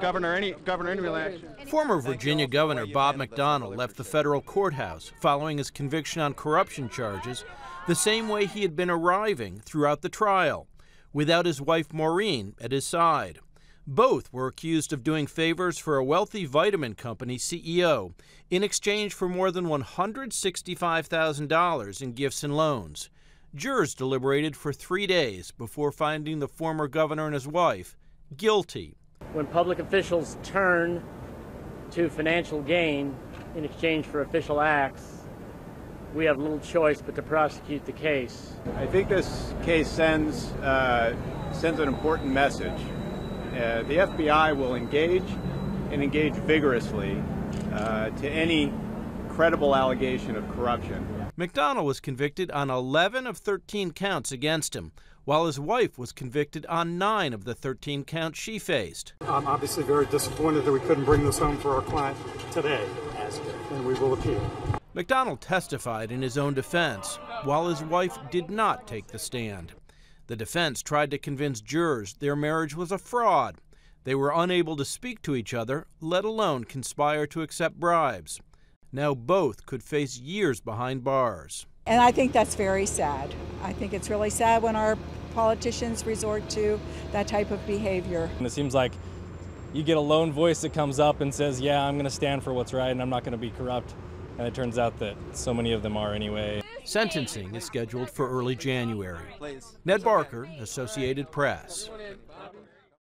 Governor, any reaction? Former Virginia Governor Bob McDonnell left the federal courthouse following his conviction on corruption charges the same way he had been arriving throughout the trial, without his wife Maureen at his side. Both were accused of doing favors for a wealthy vitamin company CEO in exchange for more than $165,000 in gifts and loans. Jurors deliberated for 3 days before finding the former governor and his wife guilty. When public officials turn to financial gain in exchange for official acts, we have little choice but to prosecute the case. I think this case sends an important message. The FBI will engage vigorously to any credible allegation of corruption. McDonnell was convicted on 11 of 13 counts against him, while his wife was convicted on 9 of the 13 counts she faced. I'm obviously very disappointed that we couldn't bring this home for our client today, and we will appeal. McDonnell testified in his own defense, while his wife did not take the stand. The defense tried to convince jurors their marriage was a fraud. They were unable to speak to each other, let alone conspire to accept bribes. Now both could face years behind bars. And I think that's very sad. I think it's really sad when our politicians resort to that type of behavior. And it seems like you get a lone voice that comes up and says, yeah, I'm going to stand for what's right and I'm not going to be corrupt. And it turns out that so many of them are anyway. Sentencing is scheduled for early January. Ned Barker, Associated Press.